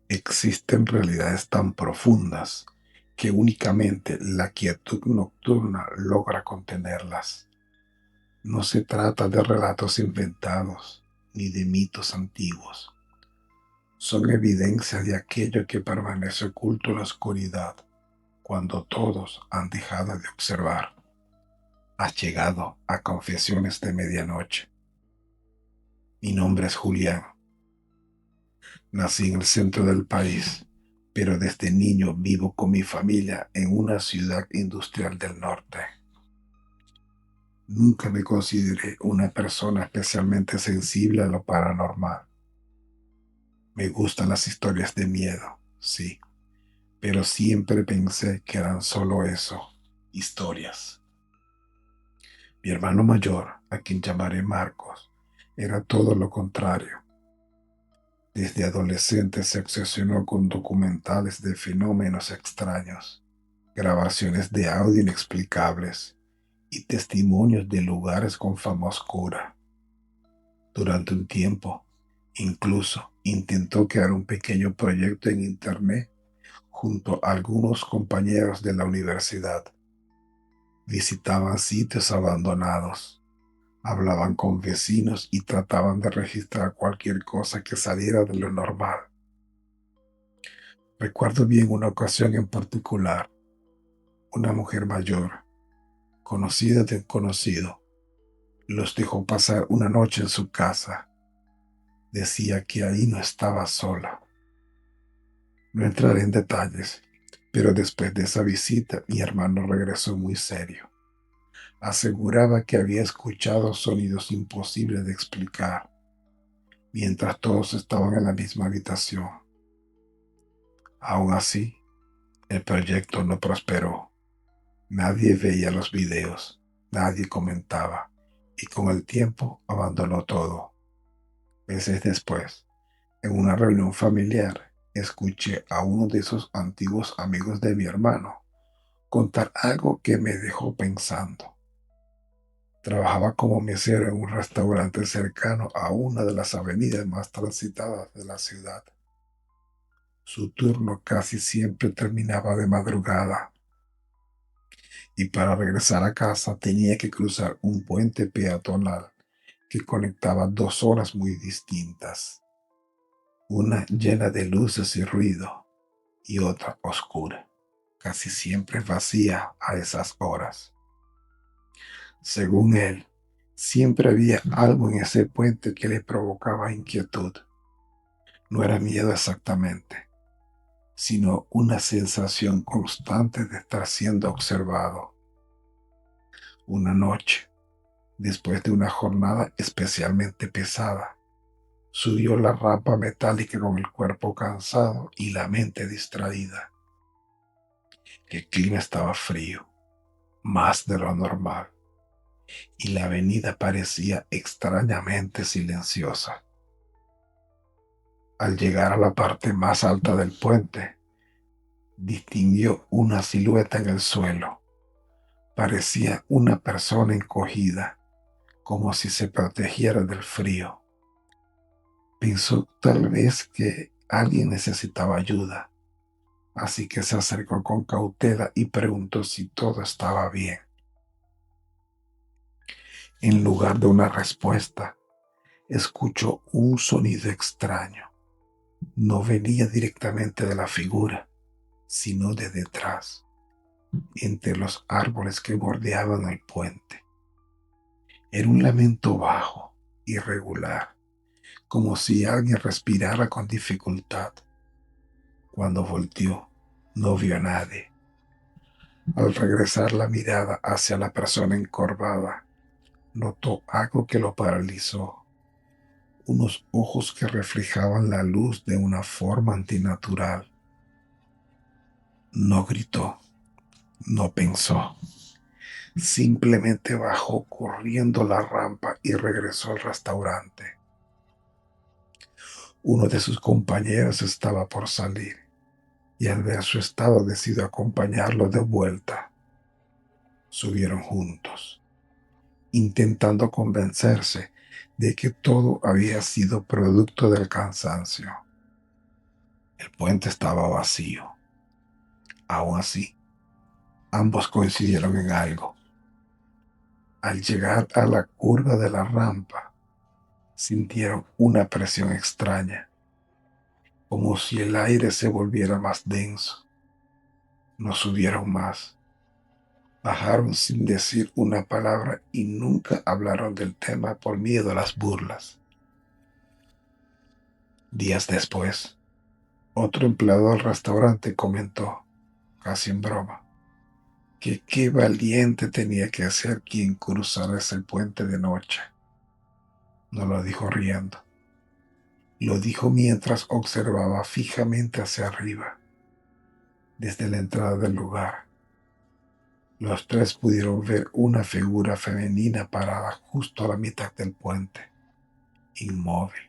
Existen realidades tan profundas que únicamente la quietud nocturna logra contenerlas. No se trata de relatos inventados ni de mitos antiguos. Son evidencias de aquello que permanece oculto en la oscuridad cuando todos han dejado de observar. Has llegado a Confesiones de Medianoche. Mi nombre es Julián. Nací en el centro del país, pero desde niño vivo con mi familia en una ciudad industrial del norte. Nunca me consideré una persona especialmente sensible a lo paranormal. Me gustan las historias de miedo, sí, pero siempre pensé que eran solo eso, historias. Mi hermano mayor, a quien llamaré Marcos, era todo lo contrario. Desde adolescente se obsesionó con documentales de fenómenos extraños, grabaciones de audio inexplicables y testimonios de lugares con fama oscura. Durante un tiempo, incluso intentó crear un pequeño proyecto en Internet junto a algunos compañeros de la universidad. Visitaban sitios abandonados, hablaban con vecinos y trataban de registrar cualquier cosa que saliera de lo normal. Recuerdo bien una ocasión en particular. Una mujer mayor, conocida de un conocido, los dejó pasar una noche en su casa. Decía que ahí no estaba sola. No entraré en detalles, pero después de esa visita mi hermano regresó muy serio. Aseguraba que había escuchado sonidos imposibles de explicar, mientras todos estaban en la misma habitación. Aún así, el proyecto no prosperó. Nadie veía los videos, nadie comentaba, y con el tiempo abandonó todo. Meses después, en una reunión familiar, escuché a uno de esos antiguos amigos de mi hermano contar algo que me dejó pensando. Trabajaba como mesero en un restaurante cercano a una de las avenidas más transitadas de la ciudad. Su turno casi siempre terminaba de madrugada y para regresar a casa tenía que cruzar un puente peatonal que conectaba dos zonas muy distintas, una llena de luces y ruido y otra oscura, casi siempre vacía a esas horas. Según él, siempre había algo en ese puente que le provocaba inquietud. No era miedo exactamente, sino una sensación constante de estar siendo observado. Una noche, después de una jornada especialmente pesada, subió la rampa metálica con el cuerpo cansado y la mente distraída. El clima estaba frío, más de lo normal, y la avenida parecía extrañamente silenciosa. Al llegar a la parte más alta del puente, distinguió una silueta en el suelo. Parecía una persona encogida, como si se protegiera del frío. Pensó tal vez que alguien necesitaba ayuda, así que se acercó con cautela y preguntó si todo estaba bien. En lugar de una respuesta, escuchó un sonido extraño. No venía directamente de la figura, sino de detrás, entre los árboles que bordeaban el puente. Era un lamento bajo, irregular, como si alguien respirara con dificultad. Cuando volteó, no vio a nadie. Al regresar la mirada hacia la persona encorvada, notó algo que lo paralizó. Unos ojos que reflejaban la luz de una forma antinatural. No gritó, no pensó. Simplemente bajó corriendo la rampa y regresó al restaurante. Uno de sus compañeros estaba por salir y al ver su estado decidió acompañarlo de vuelta. Subieron juntos, intentando convencerse de que todo había sido producto del cansancio. El puente estaba vacío. Aún así, ambos coincidieron en algo. Al llegar a la curva de la rampa, sintieron una presión extraña, como si el aire se volviera más denso. No subieron más. Bajaron sin decir una palabra y nunca hablaron del tema por miedo a las burlas. Días después, otro empleado del restaurante comentó, casi en broma, que qué valiente tenía que ser quien cruzara ese puente de noche. No lo dijo riendo. Lo dijo mientras observaba fijamente hacia arriba, desde la entrada del lugar. Los tres pudieron ver una figura femenina parada justo a la mitad del puente, inmóvil,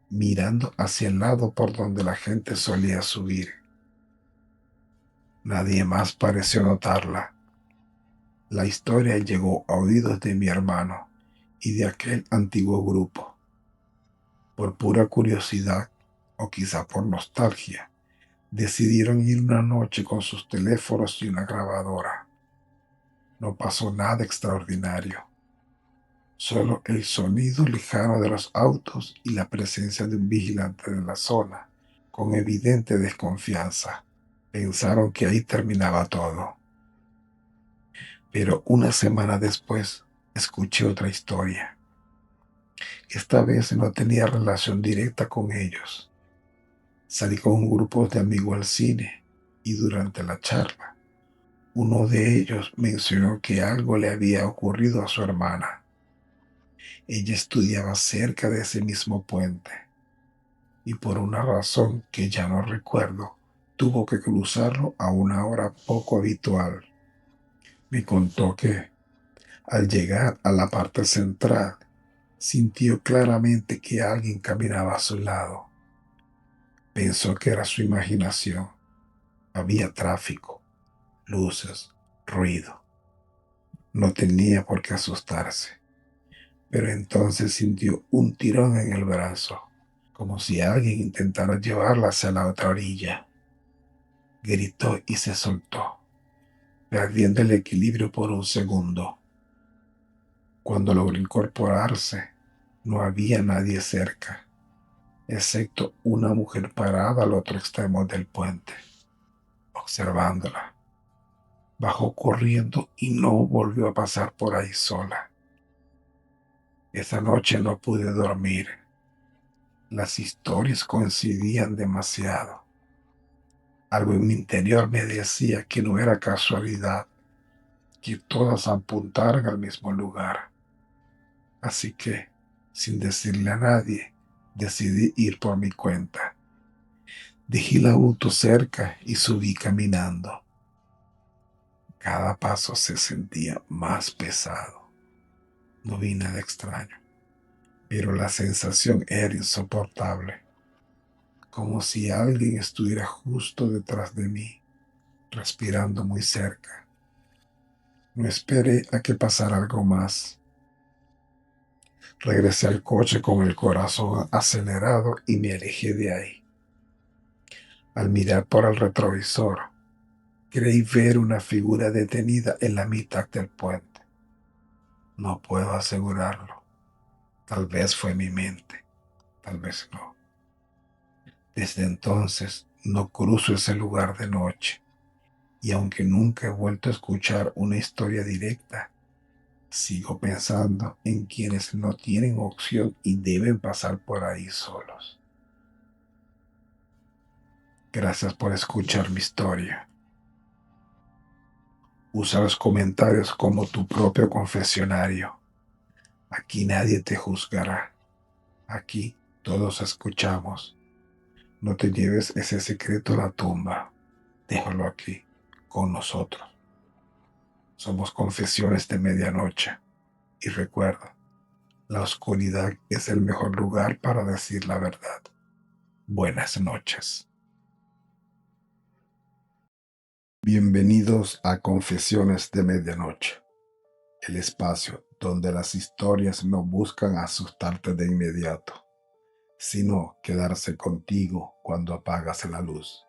mirando hacia el lado por donde la gente solía subir. Nadie más pareció notarla. La historia llegó a oídos de mi hermano y de aquel antiguo grupo. Por pura curiosidad, o quizá por nostalgia, decidieron ir una noche con sus teléfonos y una grabadora. No pasó nada extraordinario, solo el sonido lejano de los autos y la presencia de un vigilante de la zona, con evidente desconfianza. Pensaron que ahí terminaba todo. Pero una semana después, escuché otra historia. Esta vez no tenía relación directa con ellos. Salí con un grupo de amigos al cine y durante la charla, uno de ellos mencionó que algo le había ocurrido a su hermana. Ella estudiaba cerca de ese mismo puente y por una razón que ya no recuerdo, tuvo que cruzarlo a una hora poco habitual. Me contó que, al llegar a la parte central, sintió claramente que alguien caminaba a su lado. Pensó que era su imaginación. Había tráfico, luces, ruido. No tenía por qué asustarse, pero entonces sintió un tirón en el brazo, como si alguien intentara llevarla hacia la otra orilla. Gritó y se soltó, perdiendo el equilibrio por un segundo. Cuando logró incorporarse, no había nadie cerca, excepto una mujer parada al otro extremo del puente, observándola. Bajó corriendo y no volvió a pasar por ahí sola. Esa noche no pude dormir. Las historias coincidían demasiado. Algo en mi interior me decía que no era casualidad, que todas apuntaran al mismo lugar. Así que, sin decirle a nadie, decidí ir por mi cuenta. Dejé el auto cerca y subí caminando. Cada paso se sentía más pesado. No vi nada extraño, pero la sensación era insoportable, como si alguien estuviera justo detrás de mí, respirando muy cerca. No esperé a que pasara algo más. Regresé al coche con el corazón acelerado y me alejé de ahí. Al mirar por el retrovisor, creí ver una figura detenida en la mitad del puente. No puedo asegurarlo. Tal vez fue mi mente, tal vez no. Desde entonces no cruzo ese lugar de noche, y aunque nunca he vuelto a escuchar una historia directa, sigo pensando en quienes no tienen opción y deben pasar por ahí solos. Gracias por escuchar mi historia. Usa los comentarios como tu propio confesionario. Aquí nadie te juzgará. Aquí todos escuchamos. No te lleves ese secreto a la tumba. Déjalo aquí, con nosotros. Somos Confesiones de Medianoche. Y recuerda, la oscuridad es el mejor lugar para decir la verdad. Buenas noches. Bienvenidos a Confesiones de Medianoche, el espacio donde las historias no buscan asustarte de inmediato, sino quedarse contigo cuando apagas la luz.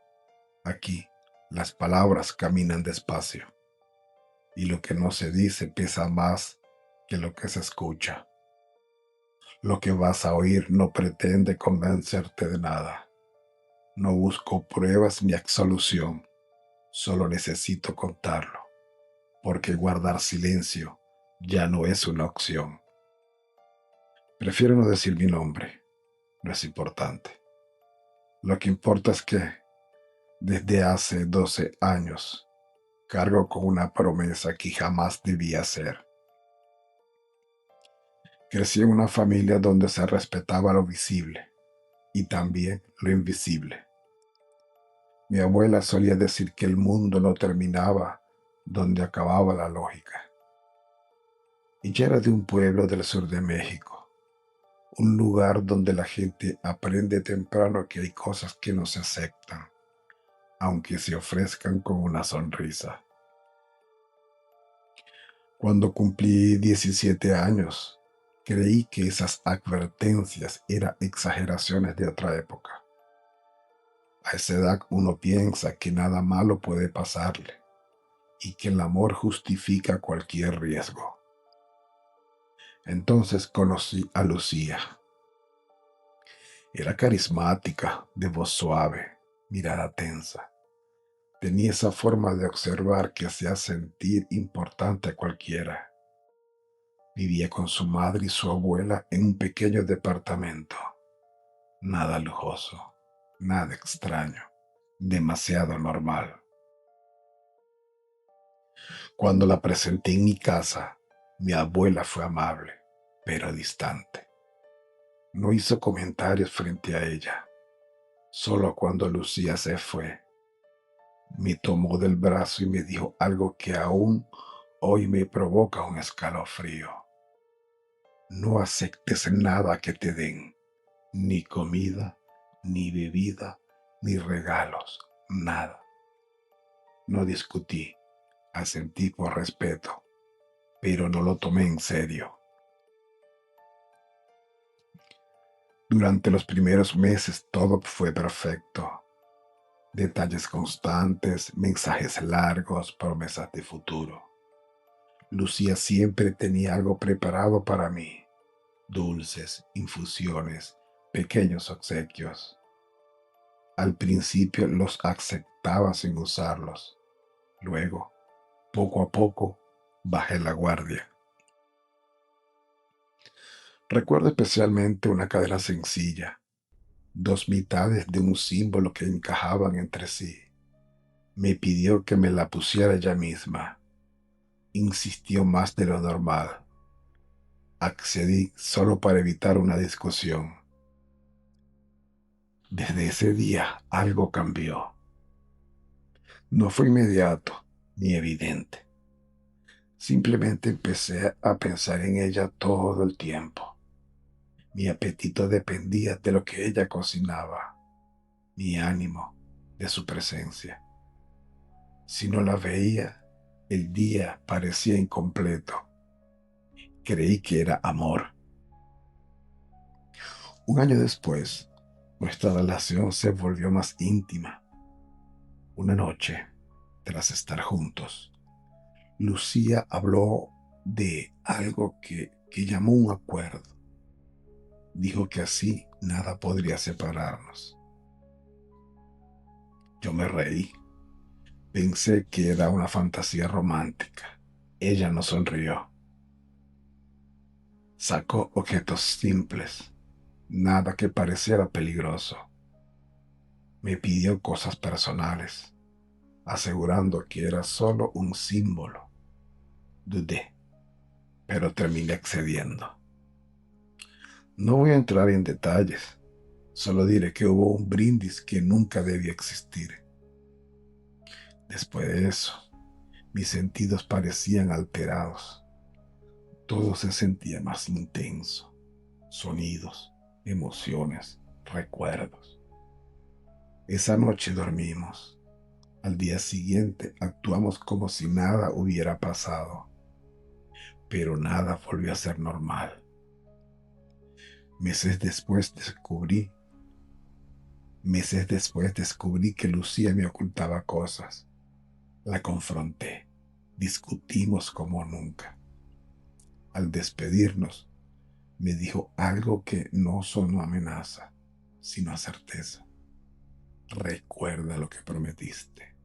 Aquí, las palabras caminan despacio y lo que no se dice pesa más que lo que se escucha. Lo que vas a oír no pretende convencerte de nada. No busco pruebas ni absolución, solo necesito contarlo, porque guardar silencio ya no es una opción. Prefiero no decir mi nombre, no es importante. Lo que importa es que desde hace 12 años cargo con una promesa que jamás debía hacer. Crecí en una familia donde se respetaba lo visible y también lo invisible. Mi abuela solía decir que el mundo no terminaba donde acababa la lógica. Ella era de un pueblo del sur de México, un lugar donde la gente aprende temprano que hay cosas que no se aceptan, aunque se ofrezcan con una sonrisa. Cuando cumplí 17 años, creí que esas advertencias eran exageraciones de otra época. A esa edad uno piensa que nada malo puede pasarle y que el amor justifica cualquier riesgo. Entonces conocí a Lucía. Era carismática, de voz suave, mirada tensa. Tenía esa forma de observar que hacía sentir importante a cualquiera. Vivía con su madre y su abuela en un pequeño departamento. Nada lujoso, nada extraño, demasiado normal. Cuando la presenté en mi casa, mi abuela fue amable, pero distante. No hizo comentarios frente a ella. Solo cuando Lucía se fue, me tomó del brazo y me dijo algo que aún hoy me provoca un escalofrío. No aceptes nada que te den, ni comida, ni bebida, ni regalos, nada. No discutí, asentí por respeto, pero no lo tomé en serio. Durante los primeros meses todo fue perfecto. Detalles constantes, mensajes largos, promesas de futuro. Lucía siempre tenía algo preparado para mí. Dulces, infusiones, pequeños obsequios. Al principio los aceptaba sin usarlos. Luego, poco a poco, bajé la guardia. Recuerdo especialmente una cadena sencilla, dos mitades de un símbolo que encajaban entre sí. Me pidió que me la pusiera ella misma. Insistió más de lo normal. Accedí solo para evitar una discusión. Desde ese día algo cambió. No fue inmediato ni evidente. Simplemente empecé a pensar en ella todo el tiempo. Mi apetito dependía de lo que ella cocinaba, mi ánimo de su presencia. Si no la veía, el día parecía incompleto. Creí que era amor. Un año después, nuestra relación se volvió más íntima. Una noche, tras estar juntos, Lucía habló de algo que llamó un acuerdo. Dijo que así nada podría separarnos. Yo me reí. Pensé que era una fantasía romántica. Ella no sonrió. Sacó objetos simples, nada que pareciera peligroso. Me pidió cosas personales, asegurando que era solo un símbolo. Dudé, pero terminé accediendo. No voy a entrar en detalles, solo diré que hubo un brindis que nunca debía existir. Después de eso, mis sentidos parecían alterados. Todo se sentía más intenso. Sonidos, emociones, recuerdos. Esa noche dormimos. Al día siguiente actuamos como si nada hubiera pasado. pero nada volvió a ser normal. Meses después descubrí que Lucía me ocultaba cosas. La confronté. Discutimos como nunca. Al despedirnos, me dijo algo que no sonó amenaza, sino a certeza. Recuerda lo que prometiste.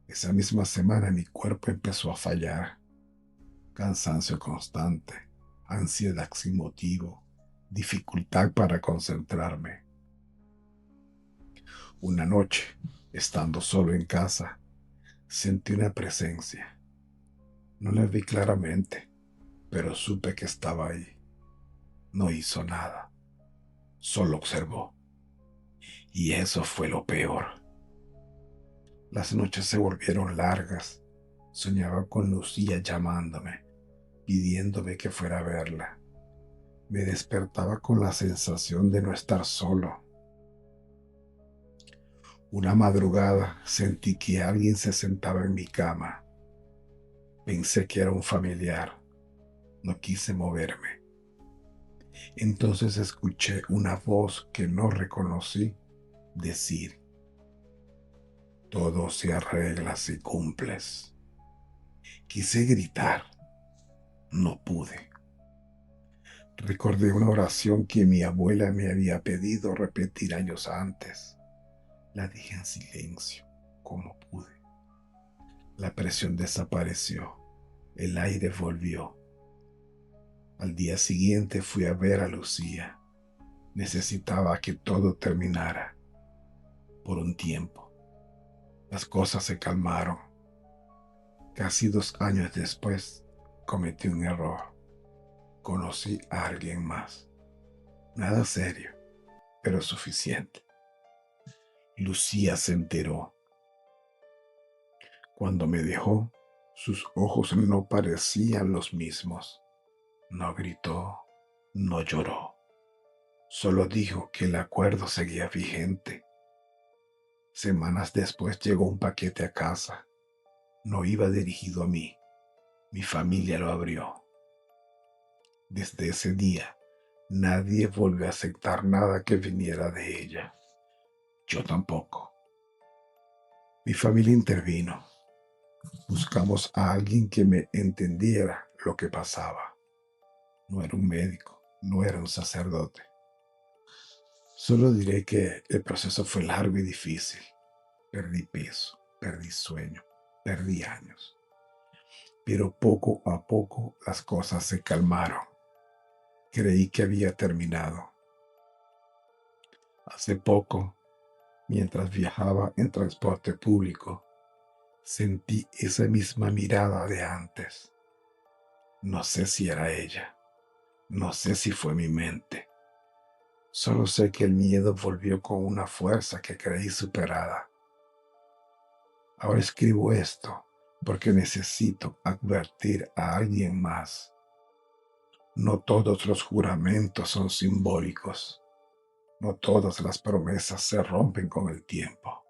Esa misma semana mi cuerpo empezó a fallar. Cansancio constante, ansiedad sin motivo, dificultad para concentrarme. Una noche, estando solo en casa, sentí una presencia. No la vi claramente, pero supe que estaba ahí. No hizo nada, solo observó. Y eso fue lo peor. Las noches se volvieron largas. Soñaba con Lucía llamándome, pidiéndome que fuera a verla. Me despertaba con la sensación de no estar solo. Una madrugada sentí que alguien se sentaba en mi cama. Pensé que era un familiar. No quise moverme. Entonces escuché una voz que no reconocí decir: todo se arregla si cumples. Quise gritar. No pude. Recordé una oración que mi abuela me había pedido repetir años antes. La dije en silencio, como pude. La presión desapareció. El aire volvió. Al día siguiente fui a ver a Lucía. Necesitaba que todo terminara. Por un tiempo. Las cosas se calmaron. Casi 2 años después, cometí un error. Conocí a alguien más. Nada serio, pero suficiente. Lucía se enteró. Cuando me dejó, sus ojos no parecían los mismos. No gritó, no lloró. Solo dijo que el acuerdo seguía vigente. Semanas después llegó un paquete a casa. No iba dirigido a mí. Mi familia lo abrió. Desde ese día, nadie volvió a aceptar nada que viniera de ella. Yo tampoco. Mi familia intervino. Buscamos a alguien que me entendiera lo que pasaba. No era un médico, no era un sacerdote. Solo diré que el proceso fue largo y difícil. Perdí peso, perdí sueño, perdí años. Pero poco a poco las cosas se calmaron. Creí que había terminado. Hace poco, mientras viajaba en transporte público, sentí esa misma mirada de antes. No sé si era ella, no sé si fue mi mente. Solo sé que el miedo volvió con una fuerza que creí superada. Ahora escribo esto porque necesito advertir a alguien más. No todos los juramentos son simbólicos. No todas las promesas se rompen con el tiempo.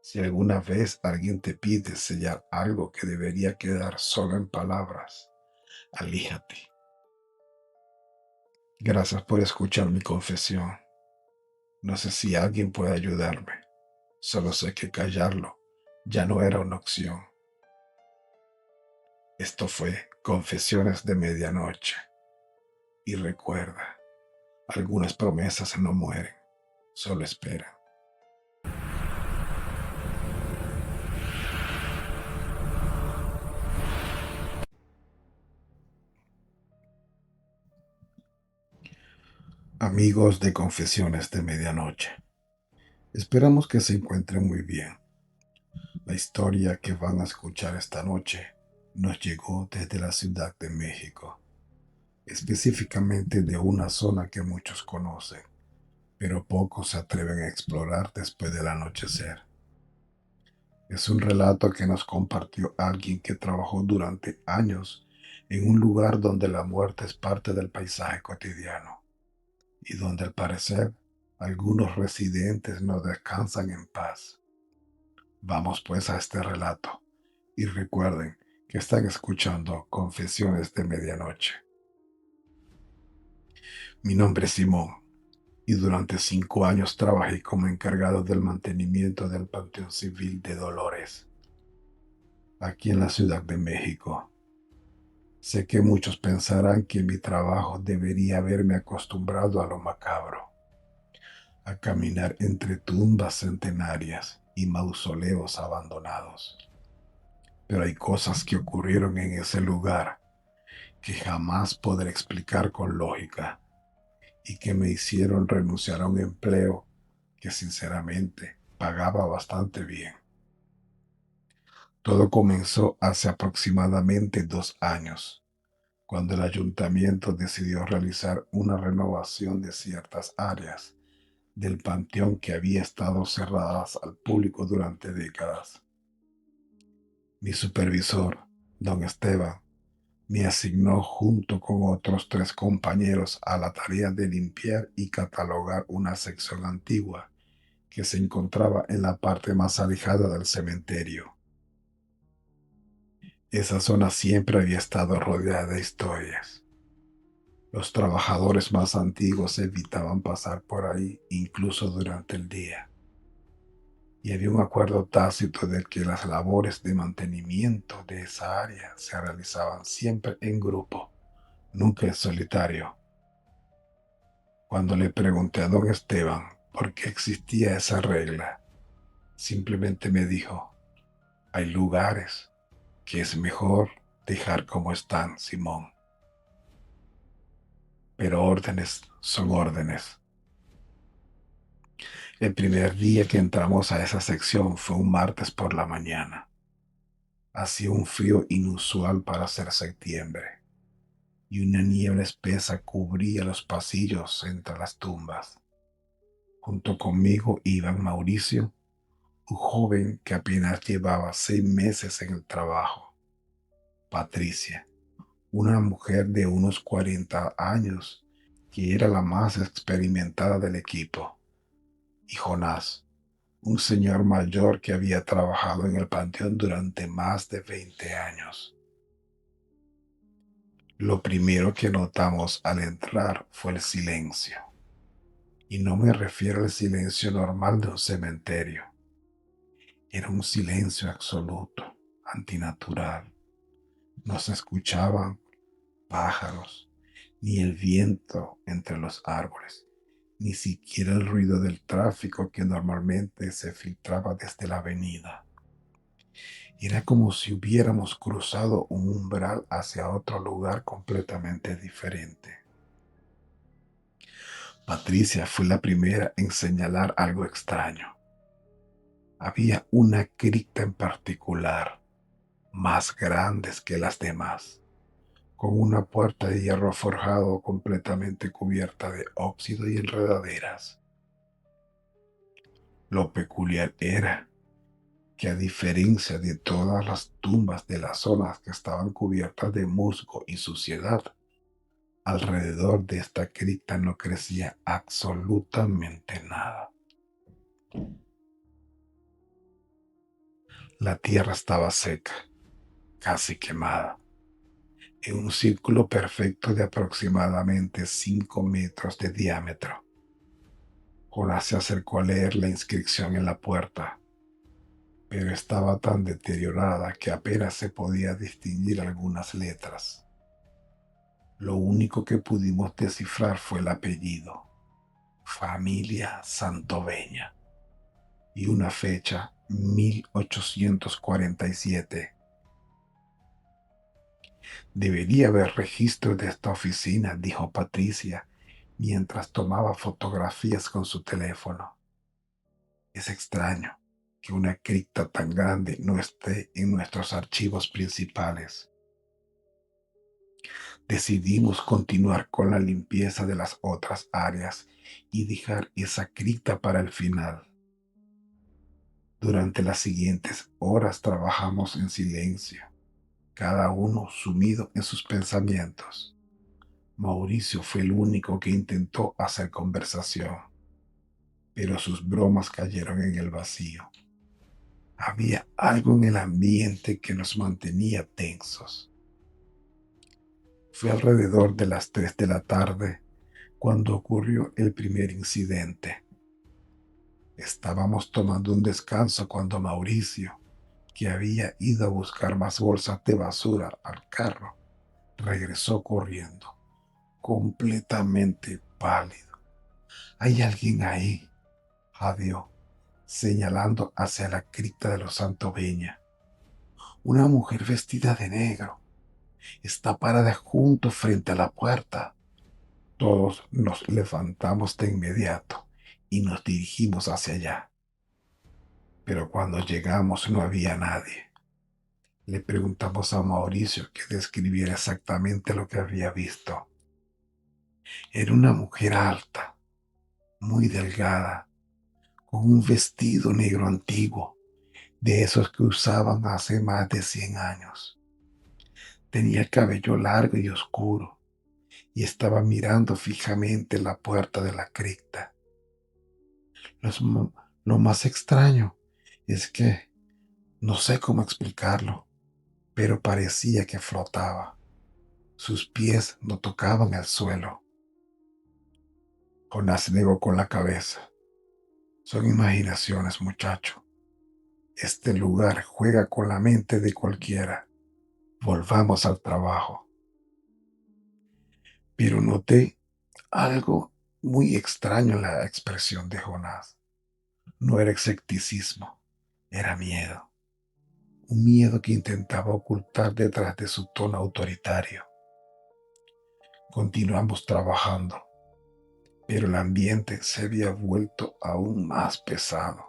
Si alguna vez alguien te pide sellar algo que debería quedar solo en palabras, alíjate. Gracias por escuchar mi confesión. No sé si alguien puede ayudarme. Solo sé que callarlo ya no era una opción. Esto fue Confesiones de Medianoche. Y recuerda, algunas promesas no mueren, solo esperan. Amigos de Confesiones de Medianoche, esperamos que se encuentren muy bien. La historia que van a escuchar esta noche nos llegó desde la Ciudad de México, específicamente de una zona que muchos conocen, pero pocos se atreven a explorar después del anochecer. Es un relato que nos compartió alguien que trabajó durante años en un lugar donde la muerte es parte del paisaje cotidiano y donde al parecer algunos residentes no descansan en paz. Vamos pues a este relato y recuerden que están escuchando Confesiones de Medianoche. Mi nombre es Simón y durante 5 años trabajé como encargado del mantenimiento del Panteón Civil de Dolores, aquí en la Ciudad de México. Sé que muchos pensarán que mi trabajo debería haberme acostumbrado a lo macabro, a caminar entre tumbas centenarias y mausoleos abandonados. Pero hay cosas que ocurrieron en ese lugar que jamás podré explicar con lógica y que me hicieron renunciar a un empleo que sinceramente pagaba bastante bien. Todo comenzó hace aproximadamente 2 años, cuando el ayuntamiento decidió realizar una renovación de ciertas áreas del panteón que había estado cerradas al público durante décadas. Mi supervisor, don Esteban, me asignó junto con otros 3 compañeros a la tarea de limpiar y catalogar una sección antigua que se encontraba en la parte más alejada del cementerio. Esa zona siempre había estado rodeada de historias. Los trabajadores más antiguos evitaban pasar por ahí incluso durante el día. Y había un acuerdo tácito de que las labores de mantenimiento de esa área se realizaban siempre en grupo, nunca en solitario. Cuando le pregunté a don Esteban por qué existía esa regla, simplemente me dijo, hay lugares que es mejor dejar como están, Simón. Pero órdenes son órdenes. El primer día que entramos a esa sección fue un martes por la mañana. Hacía un frío inusual para ser septiembre, y una niebla espesa cubría los pasillos entre las tumbas. Junto conmigo iban Mauricio, un joven que apenas llevaba 6 meses en el trabajo, Patricia, una mujer de unos 40 años, que era la más experimentada del equipo, y Jonás, un señor mayor que había trabajado en el panteón durante más de 20 años. Lo primero que notamos al entrar fue el silencio, y no me refiero al silencio normal de un cementerio. Era un silencio absoluto, antinatural. No se escuchaban pájaros, ni el viento entre los árboles, ni siquiera el ruido del tráfico que normalmente se filtraba desde la avenida. Era como si hubiéramos cruzado un umbral hacia otro lugar completamente diferente. Patricia fue la primera en señalar algo extraño. Había una cripta en particular, más grande que las demás, con una puerta de hierro forjado completamente cubierta de óxido y enredaderas. Lo peculiar era que, a diferencia de todas las tumbas de las zonas que estaban cubiertas de musgo y suciedad, alrededor de esta cripta no crecía absolutamente nada. La tierra estaba seca, casi quemada, en un círculo perfecto de aproximadamente 5 metros de diámetro. Jonás se acercó a leer la inscripción en la puerta, pero estaba tan deteriorada que apenas se podía distinguir algunas letras. Lo único que pudimos descifrar fue el apellido, Familia Santoveña, y una fecha, 1847. Debería haber registro de esta oficina, dijo Patricia, mientras tomaba fotografías con su teléfono. Es extraño que una cripta tan grande no esté en nuestros archivos principales. Decidimos continuar con la limpieza de las otras áreas y dejar esa cripta para el final. Durante las siguientes horas trabajamos en silencio, cada uno sumido en sus pensamientos. Mauricio fue el único que intentó hacer conversación, pero sus bromas cayeron en el vacío. Había algo en el ambiente que nos mantenía tensos. Fue alrededor de las 3 de la tarde cuando ocurrió el primer incidente. Estábamos tomando un descanso cuando Mauricio, que había ido a buscar más bolsas de basura al carro, regresó corriendo, completamente pálido. «Hay alguien ahí», jadeó, señalando hacia la cripta de los Santoveña. «Una mujer vestida de negro. Está parada junto frente a la puerta». Todos nos levantamos de inmediato y nos dirigimos hacia allá. Pero cuando llegamos no había nadie. Le preguntamos a Mauricio que describiera exactamente lo que había visto. Era una mujer alta, muy delgada, con un vestido negro antiguo, de esos que usaban hace más de 100 años. Tenía el cabello largo y oscuro, y estaba mirando fijamente la puerta de la cripta. Los mo- lo más extraño es que no sé cómo explicarlo, pero parecía que flotaba. Sus pies no tocaban el suelo. Jonás negó con la cabeza. Son imaginaciones, muchacho. Este lugar juega con la mente de cualquiera. Volvamos al trabajo. Pero noté algo muy extraño en la expresión de Jonás. No era escepticismo, era miedo. Un miedo que intentaba ocultar detrás de su tono autoritario. Continuamos trabajando, pero el ambiente se había vuelto aún más pesado.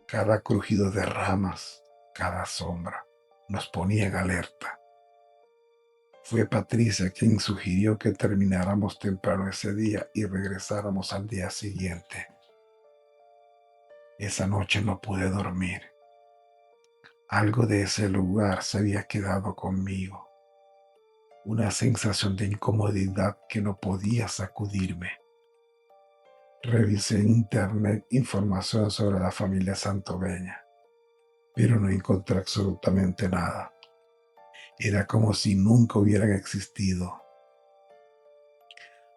Cada crujido de ramas, cada sombra, nos ponía en alerta. Fue Patricia quien sugirió que termináramos temprano ese día y regresáramos al día siguiente. Esa noche no pude dormir. Algo de ese lugar se había quedado conmigo. Una sensación de incomodidad que no podía sacudirme. Revisé en internet información sobre la familia Santoveña, pero no encontré absolutamente nada. Era como si nunca hubieran existido.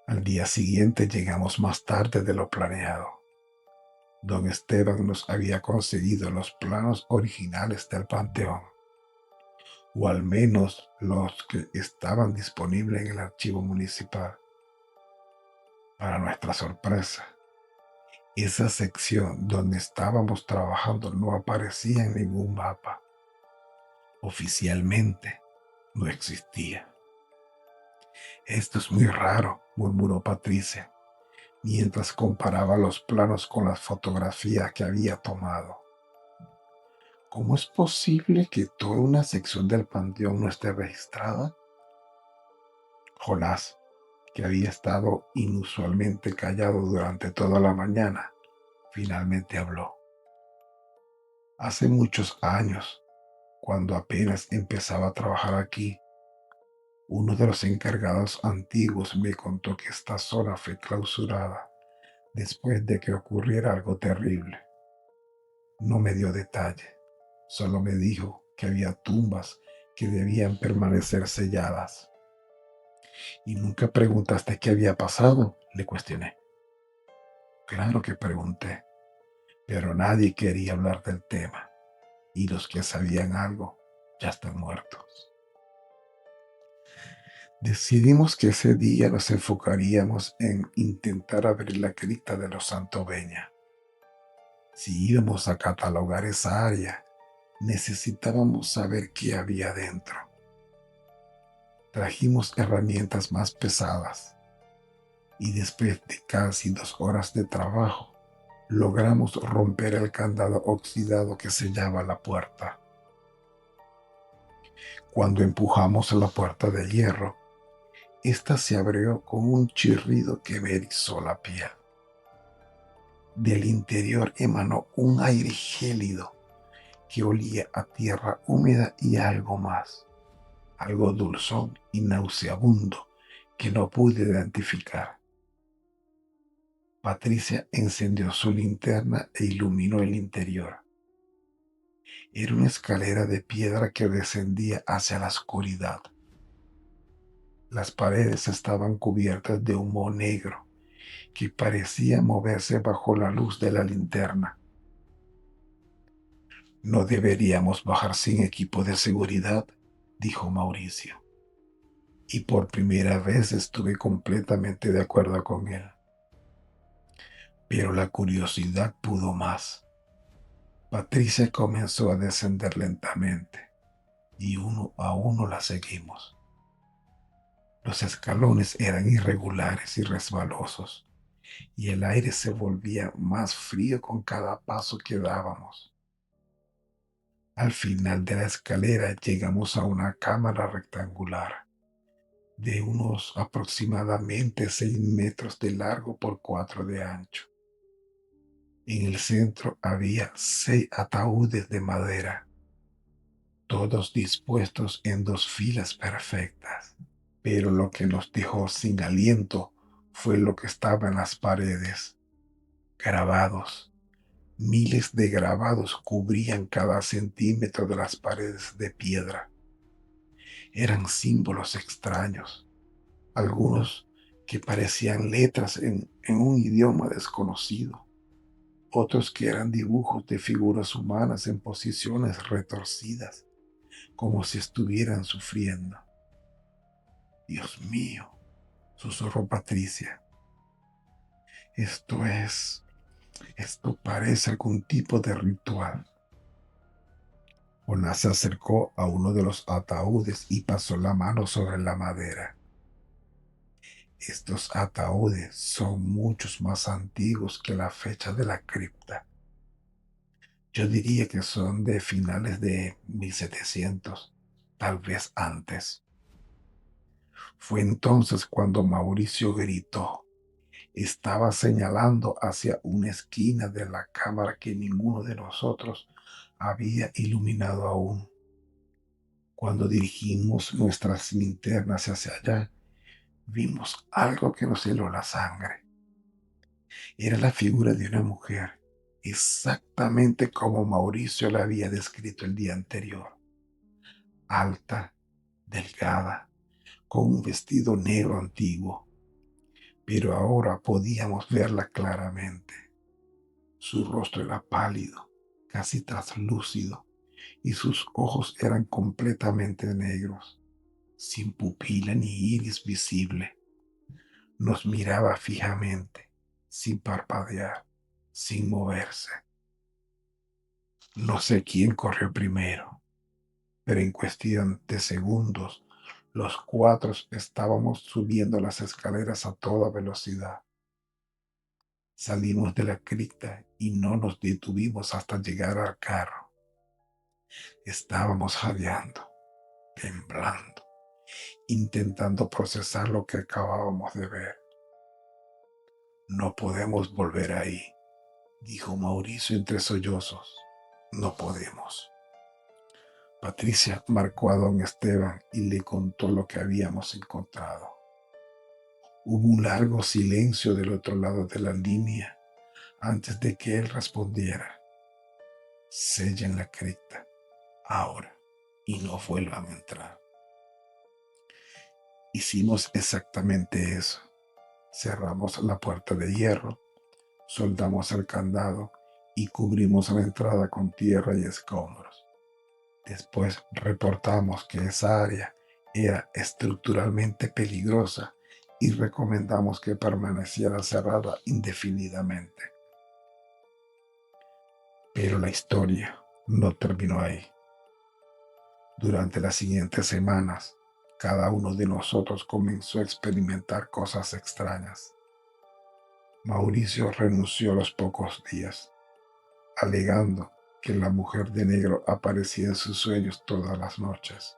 Al día siguiente llegamos más tarde de lo planeado. Don Esteban nos había conseguido los planos originales del panteón, o al menos los que estaban disponibles en el archivo municipal. Para nuestra sorpresa, esa sección donde estábamos trabajando no aparecía en ningún mapa. Oficialmente no existía. «Esto es muy raro», murmuró Patricia, mientras comparaba los planos con las fotografías que había tomado. «¿Cómo es posible que toda una sección del panteón no esté registrada?» Jonás, que había estado inusualmente callado durante toda la mañana, finalmente habló. «Hace muchos años, cuando apenas empezaba a trabajar aquí, uno de los encargados antiguos me contó que esta zona fue clausurada después de que ocurriera algo terrible. No me dio detalle, solo me dijo que había tumbas que debían permanecer selladas». «¿Y nunca preguntaste qué había pasado?», le cuestioné. «Claro que pregunté, pero nadie quería hablar del tema, y los que sabían algo ya están muertos». Decidimos que ese día nos enfocaríamos en intentar abrir la cripta de los Santoveña. Si íbamos a catalogar esa área, necesitábamos saber qué había dentro. Trajimos herramientas más pesadas y después de casi 2 horas de trabajo, logramos romper el candado oxidado que sellaba la puerta. Cuando empujamos la puerta de hierro, esta se abrió con un chirrido que me erizó la piel. Del interior emanó un aire gélido que olía a tierra húmeda y algo más, algo dulzón y nauseabundo que no pude identificar. Patricia encendió su linterna e iluminó el interior. Era una escalera de piedra que descendía hacia la oscuridad. Las paredes estaban cubiertas de humo negro que parecía moverse bajo la luz de la linterna. No deberíamos bajar sin equipo de seguridad, dijo Mauricio. Y por primera vez estuve completamente de acuerdo con él. Pero la curiosidad pudo más. Patricia comenzó a descender lentamente y uno a uno la seguimos. Los escalones eran irregulares y resbalosos, y el aire se volvía más frío con cada paso que dábamos. Al final de la escalera llegamos a una cámara rectangular de unos aproximadamente 6 metros de largo por 4 de ancho. En el centro había 6 ataúdes de madera, todos dispuestos en 2 filas perfectas. Pero lo que nos dejó sin aliento fue lo que estaba en las paredes. Grabados. Miles de grabados cubrían cada centímetro de las paredes de piedra. Eran símbolos extraños, algunos que parecían letras en un idioma desconocido, otros que eran dibujos de figuras humanas en posiciones retorcidas, como si estuvieran sufriendo. Dios mío, susurró Patricia. Esto parece algún tipo de ritual. Jonás se acercó a uno de los ataúdes y pasó la mano sobre la madera. Estos ataúdes son muchos más antiguos que la fecha de la cripta. Yo diría que son de finales de 1700, tal vez antes. Fue entonces cuando Mauricio gritó. Estaba señalando hacia una esquina de la cámara que ninguno de nosotros había iluminado aún. Cuando dirigimos nuestras linternas hacia allá, vimos algo que nos heló la sangre. Era la figura de una mujer, exactamente como Mauricio la había descrito el día anterior. Alta, delgada, con un vestido negro antiguo, pero ahora podíamos verla claramente. Su rostro era pálido, casi translúcido, y sus ojos eran completamente negros, sin pupila ni iris visible. Nos miraba fijamente, sin parpadear, sin moverse. No sé quién corrió primero, pero en cuestión de segundos, los 4 estábamos subiendo las escaleras a toda velocidad. Salimos de la cripta y no nos detuvimos hasta llegar al carro. Estábamos jadeando, temblando, intentando procesar lo que acabábamos de ver. No podemos volver ahí, dijo Mauricio entre sollozos. No podemos. Patricia marcó a don Esteban y le contó lo que habíamos encontrado. Hubo un largo silencio del otro lado de la línea antes de que él respondiera. Sellen la cripta ahora y no vuelvan a entrar. Hicimos exactamente eso. Cerramos la puerta de hierro, soldamos el candado y cubrimos la entrada con tierra y escombros. Después reportamos que esa área era estructuralmente peligrosa y recomendamos que permaneciera cerrada indefinidamente. Pero la historia no terminó ahí. Durante las siguientes semanas, cada uno de nosotros comenzó a experimentar cosas extrañas. Mauricio renunció a los pocos días, alegando que la mujer de negro aparecía en sus sueños todas las noches.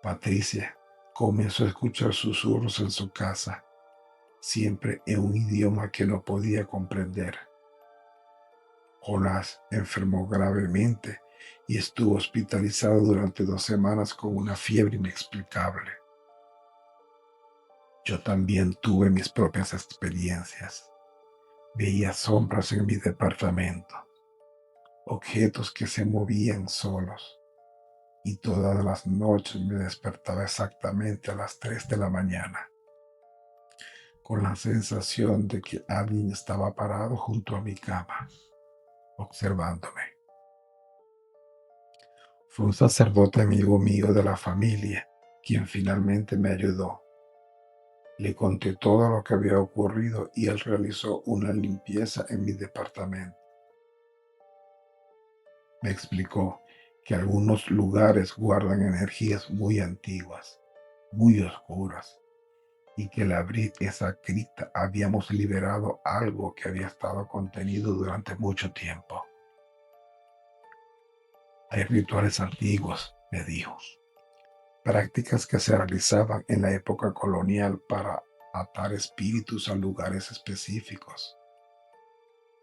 Patricia comenzó a escuchar susurros en su casa, siempre en un idioma que no podía comprender. Jonás enfermó gravemente y estuvo hospitalizado durante 2 semanas con una fiebre inexplicable. Yo también tuve mis propias experiencias. Veía sombras en mi departamento. objetos que se movían solos, y todas las noches me despertaba exactamente a las 3 de la mañana, con la sensación de que alguien estaba parado junto a mi cama, observándome. Fue un sacerdote amigo mío de la familia quien finalmente me ayudó. Le conté todo lo que había ocurrido y él realizó una limpieza en mi departamento. Me explicó que algunos lugares guardan energías muy antiguas, muy oscuras, y que al abrir esa cripta habíamos liberado algo que había estado contenido durante mucho tiempo. Hay rituales antiguos, me dijo, prácticas que se realizaban en la época colonial para atar espíritus a lugares específicos.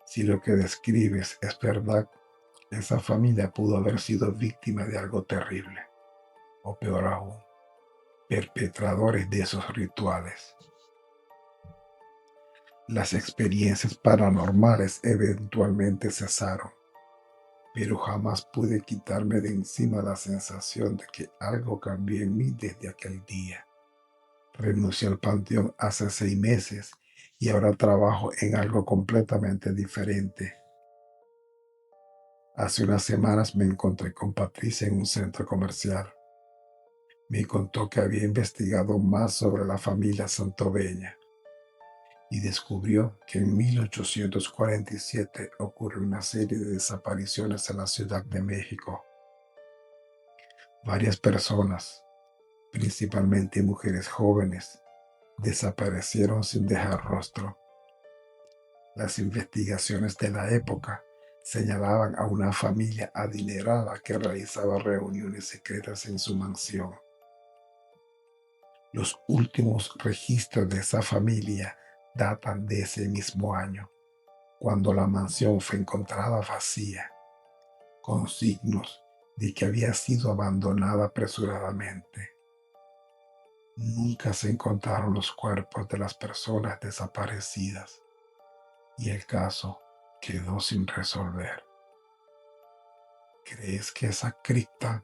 Si lo que describes es verdad, esa familia pudo haber sido víctima de algo terrible, o peor aún, perpetradores de esos rituales. Las experiencias paranormales eventualmente cesaron, pero jamás pude quitarme de encima la sensación de que algo cambió en mí desde aquel día. Renuncié al panteón hace 6 meses y ahora trabajo en algo completamente diferente. Hace unas semanas me encontré con Patricia en un centro comercial. Me contó que había investigado más sobre la familia Santoveña y descubrió que en 1847 ocurrió una serie de desapariciones en la Ciudad de México. Varias personas, principalmente mujeres jóvenes, desaparecieron sin dejar rastro. Las investigaciones de la época señalaban a una familia adinerada que realizaba reuniones secretas en su mansión. Los últimos registros de esa familia datan de ese mismo año, cuando la mansión fue encontrada vacía, con signos de que había sido abandonada apresuradamente. Nunca se encontraron los cuerpos de las personas desaparecidas y el caso quedó sin resolver. ¿Crees que esa cripta?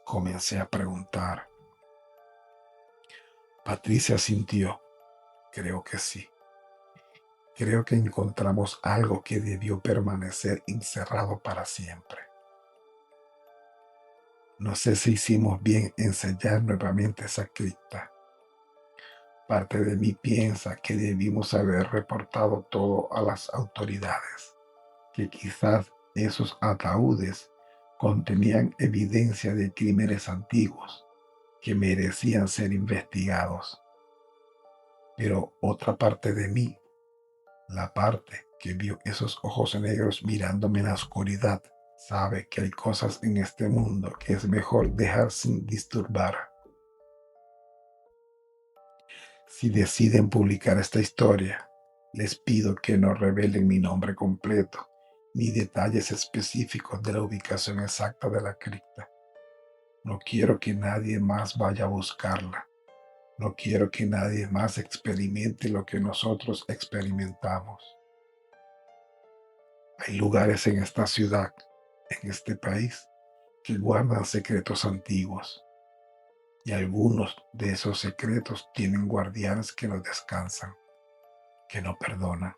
Comencé a preguntar. Patricia sintió. Creo que sí. Creo que encontramos algo que debió permanecer encerrado para siempre. No sé si hicimos bien en sellar nuevamente esa cripta. Parte de mí piensa que debimos haber reportado todo a las autoridades, que quizás esos ataúdes contenían evidencia de crímenes antiguos que merecían ser investigados. Pero otra parte de mí, la parte que vio esos ojos negros mirándome en la oscuridad, sabe que hay cosas en este mundo que es mejor dejar sin disturbar. Si deciden publicar esta historia, les pido que no revelen mi nombre completo ni detalles específicos de la ubicación exacta de la cripta. No quiero que nadie más vaya a buscarla. No quiero que nadie más experimente lo que nosotros experimentamos. Hay lugares en esta ciudad, en este país, que guardan secretos antiguos. Y algunos de esos secretos tienen guardianes que no descansan, que no perdonan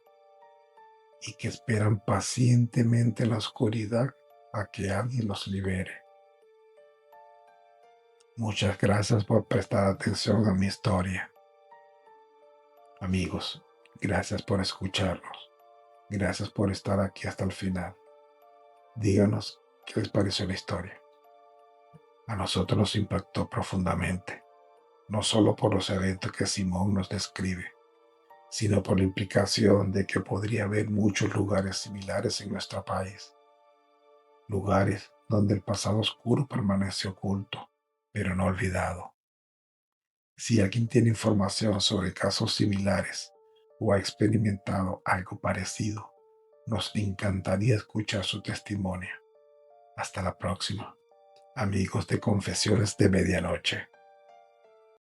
y que esperan pacientemente en la oscuridad a que alguien los libere. Muchas gracias por prestar atención a mi historia. Amigos, gracias por escucharnos. Gracias por estar aquí hasta el final. Díganos qué les pareció la historia. A nosotros nos impactó profundamente, no solo por los eventos que Simón nos describe, sino por la implicación de que podría haber muchos lugares similares en nuestro país. Lugares donde el pasado oscuro permanece oculto, pero no olvidado. Si alguien tiene información sobre casos similares o ha experimentado algo parecido, nos encantaría escuchar su testimonio. Hasta la próxima, amigos de Confesiones de Medianoche.